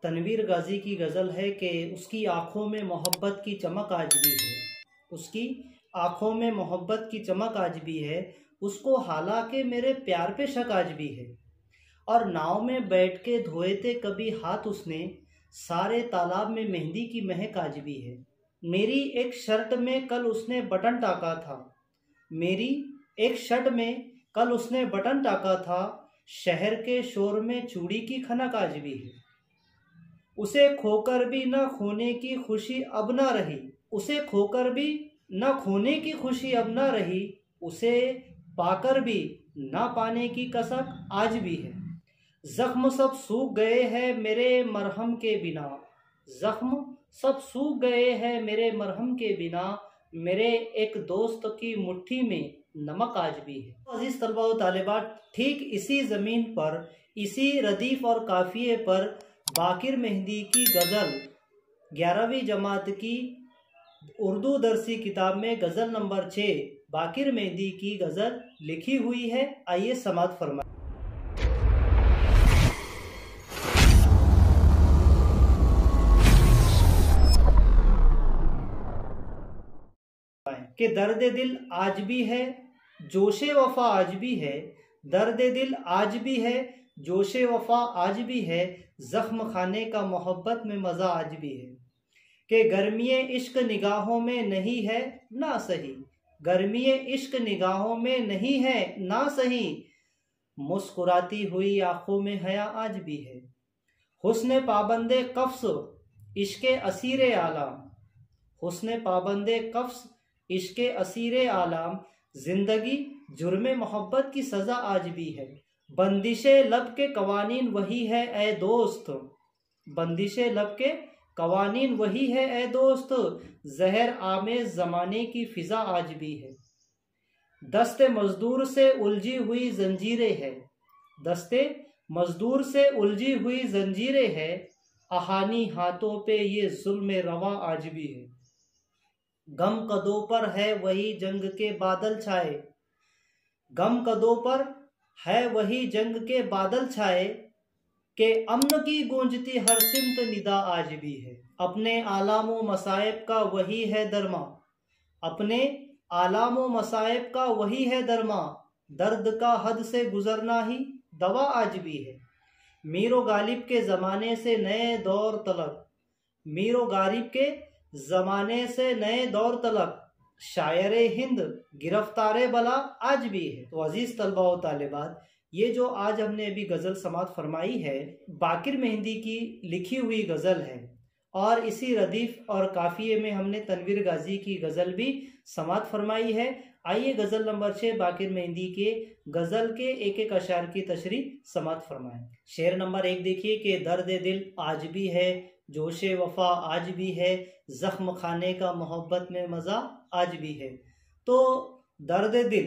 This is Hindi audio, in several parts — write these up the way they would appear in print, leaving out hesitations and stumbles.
तनवीर गाजी की गज़ल है कि उसकी आँखों में मोहब्बत की चमक आज भी है। उसकी आँखों में मोहब्बत की चमक आज भी है। उसको हालांकि मेरे प्यार पे शक आज भी है। और नाव में बैठ के धोए थे कभी हाथ उसने, सारे तालाब में मेहंदी की महक आज भी है। मेरी एक शर्ट में कल उसने बटन टाका था। मेरी एक शर्ट में कल उसने बटन टाका था। शहर के शोर में चूड़ी की खनक आज भी है। उसे खोकर भी न खोने की खुशी अब न रही। उसे खोकर भी न खोने की खुशी अब न रही। उसे पाकर भी न पाने की कसक आज भी है। जख्म सब सूख गए हैं मेरे मरहम के बिना। जख्म सब सूख गए हैं मेरे मरहम के बिना। मेरे एक दोस्त की मुट्ठी में नमक आज भी है। अजीज तलबा व तालिबात, ठीक इसी ज़मीन पर, इसी रदीफ और काफ़िए पर बाकिर मेहंदी की गज़ल 11वीं जमात की उर्दू दरसी किताब में गज़ल नंबर 6 बाकिर मेहंदी की गज़ल लिखी हुई है। आइए समाअत फरमाएं कि दर्द दिल आज भी है, जोशे वफा आज भी है। दर्द दिल आज भी है, जोशे वफा आज भी है। जख्म खाने का मोहब्बत में मज़ा आज भी है। कि गर्मीए इश्क निगाहों में नहीं है ना सही। गर्मीए इश्क निगाहों में नहीं है ना सही। मुस्कुराती हुई आंखों में हया आज भी है। हुस्ने पाबंदे कफ्स इश्के असीरे आलाम। हुस्ने पाबंदे कफ्स इश्के असीरे आलाम। जिंदगी जुर्मे मोहब्बत की सज़ा आज भी है। बंदिशे लब के कवानीन वही है ए दोस्त। बंदिशे लब के कवानीन वही है ए दोस्त। जहर आमेज ज़माने की फ़िज़ा आज भी है। दस्ते मजदूर से उलझी हुई जंजीरें है। दस्ते मजदूर से उलझी हुई जंजीरें है। अहानी हाथों पे ये जुल्म रवा आज भी है। गम कदों पर है वही जंग के बादल छाए। गम कदों पर है वही जंग के बादल छाए। के अम्न की गूंजती हर सिमत निदा आज भी है। अपने आलामो मसाइब का वही है दरमा। अपने आलामो मसाइब का वही है दरमा। दर्द का हद से गुजरना ही दवा आज भी है। मीरो गालिब के ज़माने से नए दौर तलक। मीरो गालिब के ज़माने से नए दौर तलक। शायर हिंद गिरफ्तार बला आज भी है। तो अजीज़ तलबा व तालिबात, ये जो आज हमने अभी गज़ल समाअत फरमाई है, बाकिर मेहंदी की लिखी हुई गज़ल है। और इसी रदीफ़ और काफ़िए में हमने तनवीर गाजी की गज़ल भी समाअत फरमाई है। आइए गज़ल नंबर 6 बाकिर मेहंदी के गज़ल के एक एक अशार की तशरीह समाअत फरमाएं। शेर नंबर 1 देखिए कि दर्द दिल आज भी है, जोशे वफा आज भी है। जख्म खाने का मोहब्बत में मज़ा आज भी है। तो दर्द दिल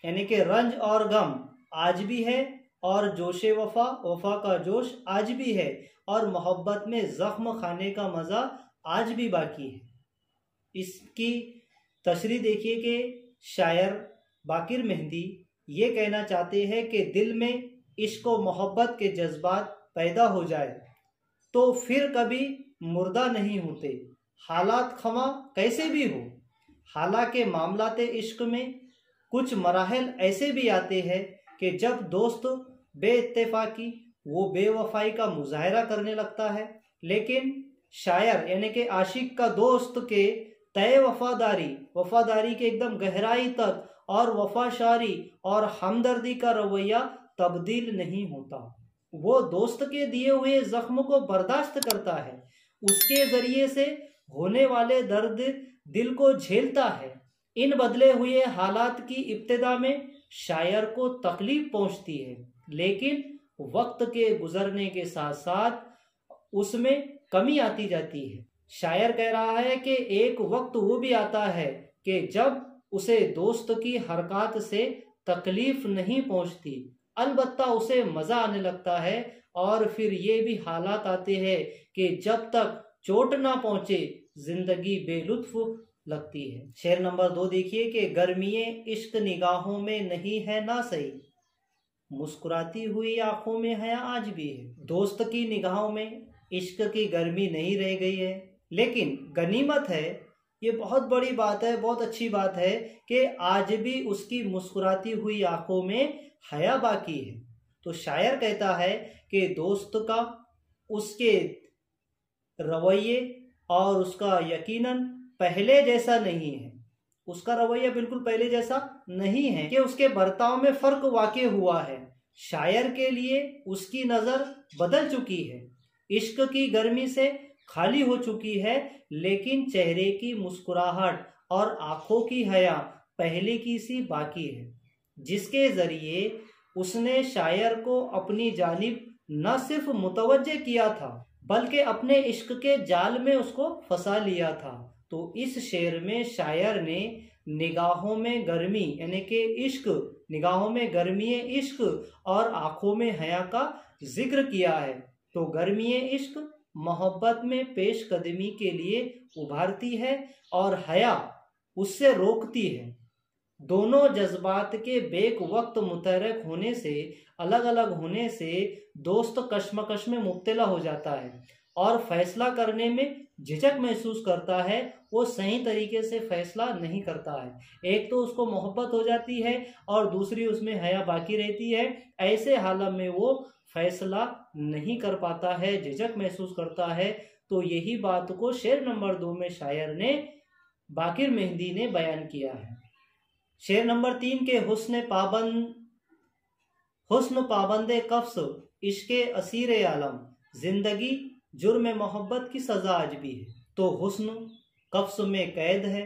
यानी कि रंज और गम आज भी है, और जोशे वफा, वफा का जोश आज भी है, और मोहब्बत में जख्म खाने का मज़ा आज भी बाकी है। इसकी तशरीह देखिए कि शायर बाकिर मेहंदी ये कहना चाहते हैं कि दिल में इश्क व मोहब्बत के जज्बात पैदा हो जाए तो फिर कभी मुर्दा नहीं होते, हालात खमा कैसे भी हो। हालांकि मामलाते इश्क में कुछ मराहल ऐसे भी आते हैं कि जब दोस्त बेइत्तेफाकी वो बेवफाई का मुजाहरा करने लगता है, लेकिन शायर यानी कि आशिक का दोस्त के तय वफादारी के एकदम गहराई तक और वफाशारी और हमदर्दी का रवैया तब्दील नहीं होता। वो दोस्त के दिए हुए जख्म को बर्दाश्त करता है, उसके ज़रिए से होने वाले दर्द दिल को झेलता है। इन बदले हुए हालात की इब्तिदा में शायर को तकलीफ पहुंचती है, लेकिन वक्त के गुजरने के साथ साथ उसमें कमी आती जाती है। शायर कह रहा है कि एक वक्त वो भी आता है कि जब उसे दोस्त की हरकत से तकलीफ नहीं पहुंचती, अलबत्ता उसे मज़ा आने लगता है। और फिर ये भी हालात आते हैं कि जब तक चोट ना पहुंचे जिंदगी बेलुत्फ लगती है। शेर नंबर 2 देखिए कि गर्मीए इश्क निगाहों में नहीं है ना सही। मुस्कुराती हुई आंखों में हया आज भी है। दोस्त की निगाहों में इश्क की गर्मी नहीं रह गई है, लेकिन गनीमत है, ये बहुत बड़ी बात है, बहुत अच्छी बात है कि आज भी उसकी मुस्कुराती हुई आंखों में हया बाकी है। तो शायर कहता है कि दोस्त का उसके रवैये और उसका यकीनन पहले जैसा नहीं है, उसका रवैया बिल्कुल पहले जैसा नहीं है, कि उसके बर्ताव में फर्क वाक़ई हुआ है। शायर के लिए उसकी नज़र बदल चुकी है, इश्क की गर्मी से खाली हो चुकी है, लेकिन चेहरे की मुस्कुराहट और आंखों की हया पहले की सी बाकी है, जिसके ज़रिए उसने शायर को अपनी जानिब न सिर्फ मुतवज्जे किया था बल्कि अपने इश्क के जाल में उसको फंसा लिया था। तो इस शेर में शायर ने निगाहों में गर्मी यानी कि इश्क, निगाहों में गर्मी इश्क और आंखों में हया का जिक्र किया है। तो गर्मी इश्क मोहब्बत में पेश कदमी के लिए उभारती है और हया उससे रोकती है। दोनों जज्बात के बेक वक्त मुतहरक होने से, अलग अलग होने से दोस्त कश्मकश में मुब्तला हो जाता है और फैसला करने में झिझक महसूस करता है, वो सही तरीके से फैसला नहीं करता है। एक तो उसको मोहब्बत हो जाती है और दूसरी उसमें हया बाकी रहती है। ऐसे हालत में वो फैसला नहीं कर पाता है, झिझक महसूस करता है। तो यही बात को शेर नंबर 2 में शायर ने, बाकिर मेहंदी ने बयान किया है। शेर नंबर 3 के हुस्न पाबंदे कफ्स इश्के असीर आलम, जिंदगी जुर्म मोहब्बत की सजा आज भी है। तो हुस्न कफ्स में कैद है,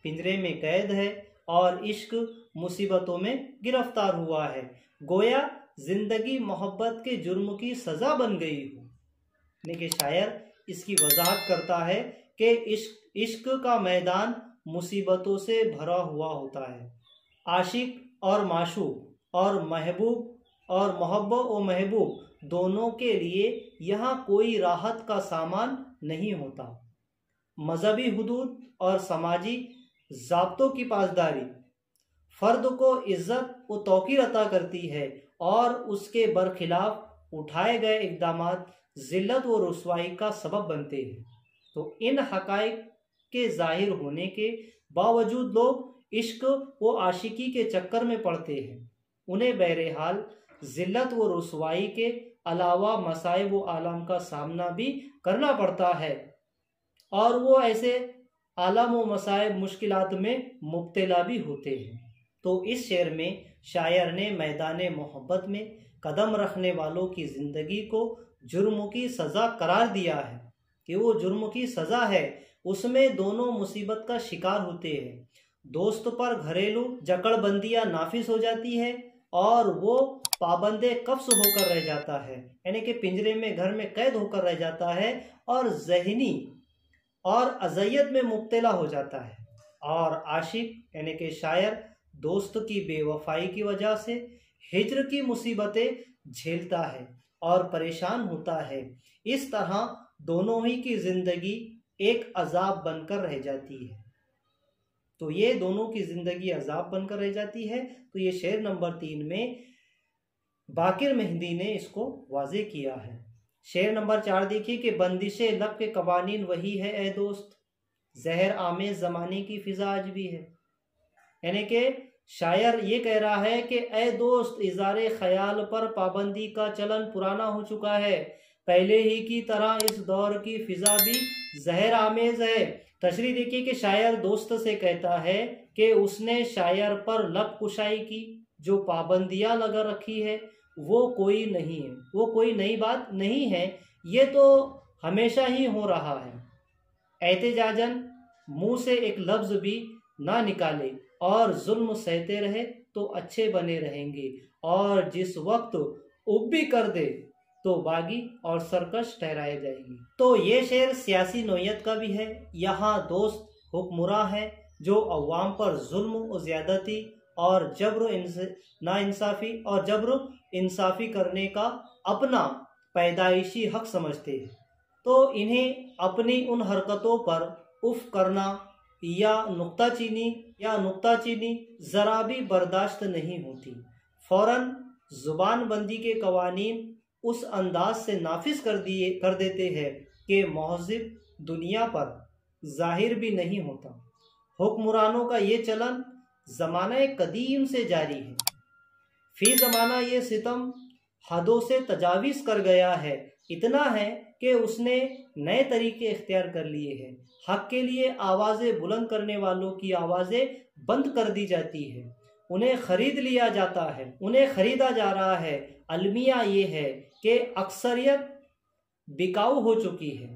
पिंजरे में कैद है और इश्क मुसीबतों में गिरफ्तार हुआ है, गोया जिंदगी मोहब्बत के जुर्म की सजा बन गई हो। यानी कि शायर इसकी वजाहत करता है कि इश्क का मैदान मुसीबतों से भरा हुआ होता है। आशिक और माशूक और महबूब और मोहब्बत और महबूब दोनों के लिए यहाँ कोई राहत का सामान नहीं होता। मजहबी हुदूद और समाजी ज़ाब्तों की पासदारी फ़र्द को इज़्ज़त व तौक़ीर अता करती है और उसके बरखिलाफ उठाए गए इक़दामात ज़िल्लत व रुसवाई का सबब बनते हैं। तो इन हक़ाइक़ के ज़ाहिर होने के बावजूद लोग इश्क व आशिकी के चक्कर में पड़ते हैं। उन्हें बहरहाल ज़िल्लत व रुसवाई के अलावा मसाइब व आलम का सामना भी करना पड़ता है और वो ऐसे आलम व मसाइब मुश्किलात में मुब्तला भी होते हैं। तो इस शेर में शायर ने मैदान मोहब्बत में कदम रखने वालों की ज़िंदगी को जुर्म की सज़ा करार दिया है कि वो जुर्म की सज़ा है, उसमें दोनों मुसीबत का शिकार होते हैं। दोस्त पर घरेलू जकड़बंदियाँ नाफिज हो जाती है और वो पाबंदे कफ्स होकर रह जाता है, यानी कि पिंजरे में, घर में कैद होकर रह जाता है और जहनी और अज़ियत में मुब्तला हो जाता है। और आशिक यानी कि शायर दोस्त की बेवफाई की वजह से हिज्र की मुसीबतें झेलता है और परेशान होता है। इस तरह दोनों ही की ज़िंदगी एक अजाब बनकर रह जाती है। तो ये दोनों की ज़िंदगी अजाब बनकर रह जाती है। तो ये शेर नंबर 3 में बाकिर मेहंदी ने इसको वाज़े किया है। शेर नंबर 4 देखिए कि बंदिशे लब के कवानीन वही है ए दोस्त, जहर आमेज ज़माने की फ़िज़ा आज भी है। यानी कि शायर ये कह रहा है कि ए दोस्त, इज़ारे ख्याल पर पाबंदी का चलन पुराना हो चुका है, पहले ही की तरह इस दौर की फ़िज़ा भी जहर आमेज है। तशरीह देखिए कि शायर दोस्त से कहता है कि उसने शायर पर लब कुशाई की, जो पाबंदियां लगा रखी है वो कोई नहीं है, वो कोई नई बात नहीं है, ये तो हमेशा ही हो रहा है। एहतिजाजन मुंह से एक लफ्ज़ भी ना निकाले और जुल्म सहते रहे तो अच्छे बने रहेंगे, और जिस वक्त उब भी कर दे तो बागी और सरकश ठहराए जाएंगे। तो ये शेर सियासी नोयत का भी है। यहाँ दोस्त हुक्मरां है जो अवाम पर जुल्म और ज़्यादती और जब्र इंसाफ़ी करने का अपना पैदाइशी हक समझते हैं। तो इन्हें अपनी उन हरकतों पर उफ करना या नुक्ताचीनी ज़रा भी बर्दाश्त नहीं होती। फ़ौरन जुबान बंदी के कवानीन उस अंदाज से नाफिज कर देते हैं कि महज़िब दुनिया पर जाहिर भी नहीं होता। हुक्मरानों का ये चलन ज़माना कदीम से जारी है। फी ज़माना ये सितम हदों से तजावीज़ कर गया है। इतना है कि उसने नए तरीके इख्तियार कर लिए हैं। हक़ के लिए आवाज़ें बुलंद करने वालों की आवाज़ें बंद कर दी जाती है। उन्हें ख़रीद लिया जाता है, उन्हें ख़रीदा जा रहा है। अलमिया ये है कि अक्सरियत बिकाऊ हो चुकी है,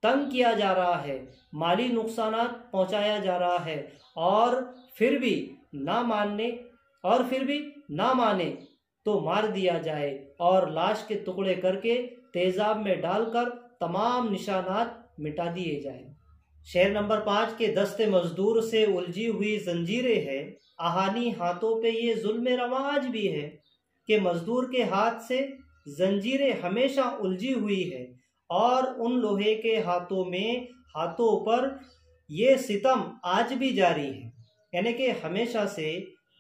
तंग किया जा रहा है, माली नुकसानात पहुंचाया जा रहा है, और फिर भी ना माने तो मार दिया जाए और लाश के टुकड़े करके तेजाब में डालकर तमाम निशानात मिटा दिए जाए। शेर नंबर 5 के दस्ते मजदूर से उलझी हुई जंजीरें है, आहानी हाथों पे ये जुल्म रवाज भी है कि मजदूर के हाथ से जंजीरें हमेशा उलझी हुई है और उन लोहे के हाथों पर ये सितम आज भी जारी है। यानी कि हमेशा से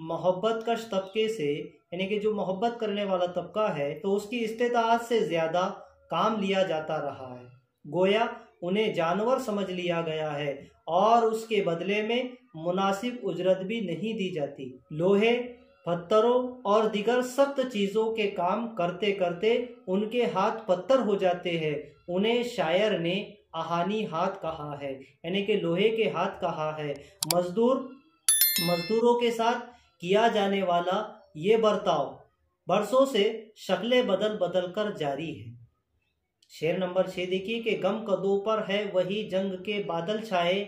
मोहब्बत कश तबके से, यानी कि जो मोहब्बत करने वाला तबका है, तो उसकी इस्तेताअत से ज़्यादा काम लिया जाता रहा है। गोया उन्हें जानवर समझ लिया गया है और उसके बदले में मुनासिब उजरत भी नहीं दी जाती। लोहे, पत्थरों और दिगर सख्त चीज़ों के काम करते करते उनके हाथ पत्थर हो जाते हैं। उन्हें शायर ने आहानी हाथ कहा है, यानी कि लोहे के हाथ कहा है। मजदूरों के साथ किया जाने वाला ये बर्ताव बरसों से शक्लें बदल बदल कर जारी है। शेर नंबर 6 देखिए कि गम कदों पर है वही जंग के बादल छाए,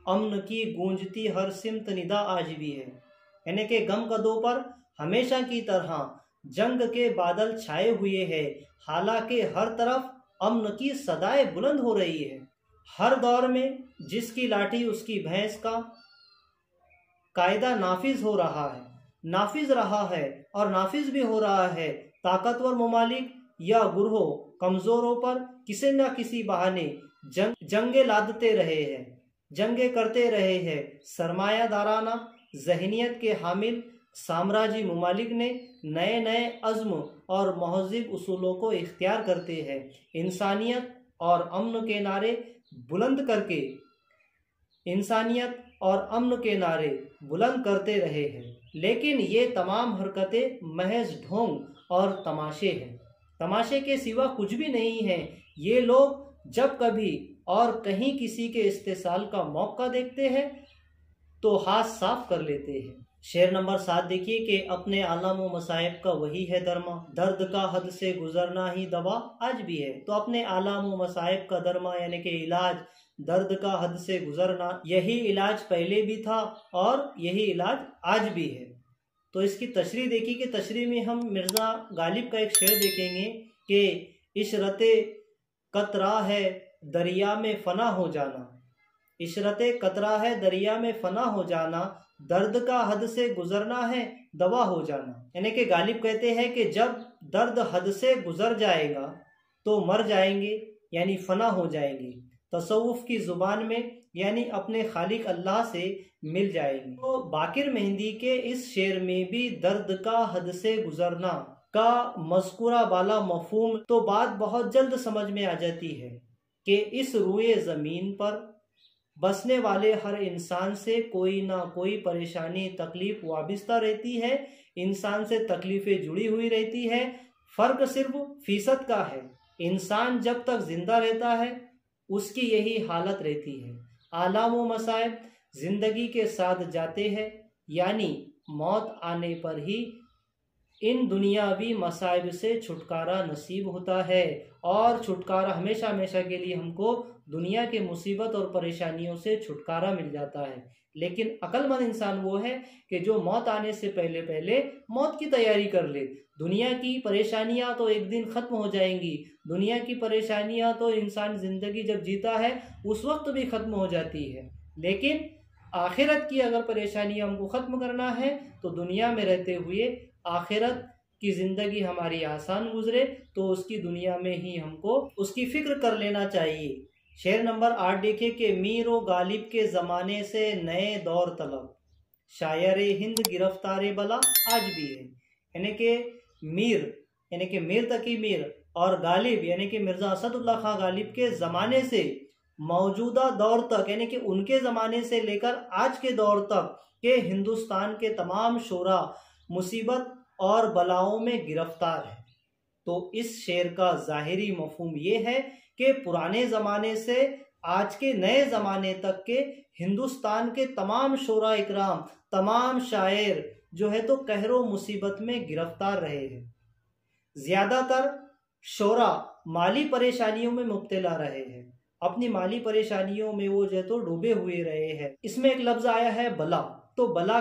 अमन की गूंजती हर सिमत निदा आज भी है। यानी कि गम कदों पर हमेशा की तरह जंग के बादल छाए हुए हैं, हालांकि हर तरफ अमन की सदाएं बुलंद हो रही है। हर दौर में जिसकी लाठी उसकी भैंस का कायदा नाफिज रहा है और नाफिज भी हो रहा है। ताकतवर ममालिक या गुरोह कमजोरों पर किसी न किसी बहाने जंगे लादते रहे हैं, जंगे करते रहे हैं। सरमायादाराना जहनियत के हामिल साम्राज्य ममालिक ने नए नए अज़्म और महज़िब उसूलों को इख्तियार करते हैं। इंसानियत और अमन के नारे बुलंद करते रहे हैं, लेकिन ये तमाम हरकतें महज ढोंग और तमाशे हैं, तमाशे के सिवा कुछ भी नहीं है। ये लोग जब कभी और कहीं किसी के इस्तेसाल का मौका देखते हैं तो हाथ साफ कर लेते हैं। शेर नंबर 7 देखिए कि अपने आलम व मसाइब का वही है दरमा, दर्द का हद से गुजरना ही दवा आज भी है। तो अपने आलम व मसाइब का दरमा यानी कि इलाज, दर्द का हद से गुजरना, यही इलाज पहले भी था और यही इलाज आज भी है। तो इसकी तशरीह देखिए कि तशरीह में हम मिर्ज़ा गालिब का एक शेर देखेंगे कि इशरते कतरा है दरिया में फना हो जाना, इशरते कतरा है दरिया में फना हो जाना, दर्द का हद से गुजरना है दवा हो जाना। यानी कि गालिब कहते हैं कि जब दर्द हद से गुजर जाएगा तो मर जाएंगे, यानी फना हो जाएंगे। तसव्वुफ की ज़ुबान में यानी अपने खालिक अल्लाह से मिल जाएंगे। तो बाकिर मेहंदी के इस शेर में भी दर्द का हद से गुजरना का मज़कूरा वाला मफ़हूम तो बात बहुत जल्द समझ में आ जाती है कि इस रूए ज़मीन पर बसने वाले हर इंसान से कोई ना कोई परेशानी तकलीफ वाबिस्ता रहती है, इंसान से तकलीफ़ें जुड़ी हुई रहती है। फ़र्क सिर्फ फ़ीसद का है। इंसान जब तक ज़िंदा रहता है उसकी यही हालत रहती है। आलाम व मसाइब ज़िंदगी के साथ जाते हैं, यानी मौत आने पर ही इन दुनियावी मसाइब से छुटकारा नसीब होता है और छुटकारा हमेशा हमेशा के लिए हमको दुनिया के मुसीबत और परेशानियों से छुटकारा मिल जाता है। लेकिन अक्लमंद इंसान वो है कि जो मौत आने से पहले पहले मौत की तैयारी कर ले। दुनिया की परेशानियां तो एक दिन ख़त्म हो जाएंगी, दुनिया की परेशानियां तो इंसान ज़िंदगी जब जीता है उस वक्त भी ख़त्म हो जाती है, लेकिन आखिरत की अगर परेशानी हमको ख़त्म करना है तो दुनिया में रहते हुए आखिरत की ज़िंदगी हमारी आसान गुजरे तो उसकी दुनिया में ही हमको उसकी फ़िक्र कर लेना चाहिए। शेर नंबर 8 देखिए कि मीर व गालिब के ज़माने से नए दौर तलब, शायर हिंद गिरफ्तार बला आज भी है। यानी कि मीर यानी कि मीर तकी मीर और गालिब यानी कि मिर्ज़ा असदुल्ला खां गालिब के ज़माने से मौजूदा दौर तक यानी कि उनके ज़माने से लेकर आज के दौर तक के हिंदुस्तान के तमाम शोरा मुसीबत और बलाओं में गिरफ्तार है। तो इस शेर का ज़ाहिरी मफहूम ये है कि पुराने ज़माने से आज के नए ज़माने तक के हिंदुस्तान के तमाम शोरा इकराम, तमाम शायर जो है तो कहरो मुसीबत में गिरफ्तार रहे हैं। ज़्यादातर शोरा माली परेशानियों में मुब्तला रहे हैं, अपनी माली परेशानियों में वो जो है तो डूबे हुए रहे हैं। इसमें एक लफ्ज़ आया है बला, तो बला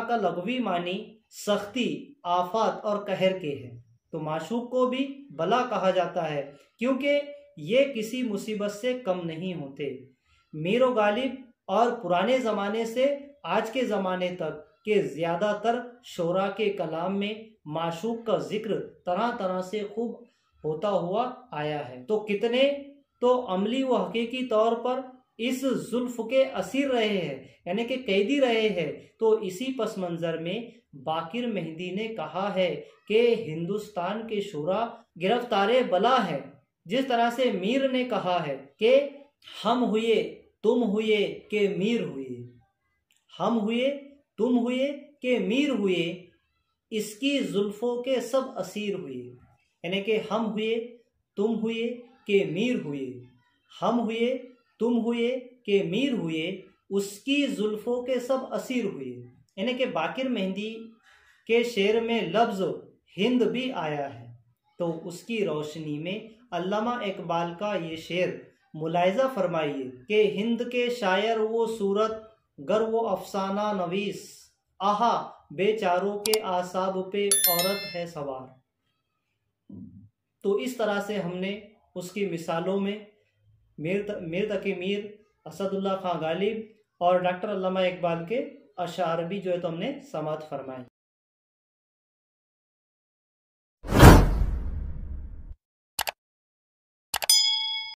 का लग़वी मानी सख्ती, आफत और कहर के है। तो माशूक को भी बला कहा जाता है क्योंकि ये किसी मुसीबत से कम नहीं होते। मीर व गालिब और पुराने ज़माने से आज के ज़माने तक के ज़्यादातर शोरा के कलाम में माशूक का जिक्र तरह तरह से खूब होता हुआ आया है। तो कितने तो अमली व हकीकी तौर पर इस जुल्फ के असीर रहे हैं यानी कि कैदी रहे हैं। तो इसी पस मंज़र में बाकिर मेहंदी ने कहा है कि हिंदुस्तान के शोरा गिरफ्तारे बला है। जिस तरह से मीर ने कहा है कि हम हुए तुम हुए के मीर हुए, हम हुए तुम हुए के मीर हुए, इसकी जुल्फों के सब असीर हुए। यानी कि हम हुए तुम हुए के मीर हुए, हम हुए तुम हुए के मीर हुए, उसकी जुल्फों के सब असीर हुए। यानी कि बाकिर मेहंदी के शेर में लफ्ज़ हिंद भी आया है। तो उसकी रोशनी में अल्लामा इकबाल का ये शेर मुलाहिज़ा फरमाइए कि हिंद के शायर वो सूरत गर वो अफसाना नवीस, आहा बेचारों के आसाब पे औरत है सवार। तो इस तरह से हमने उसकी मिसालों में मीर तकी मीर, असदुल्ला खां गालिब और डॉक्टर अल्लामा इकबाल के अशार भी जो है तो हमने समात फरमाए।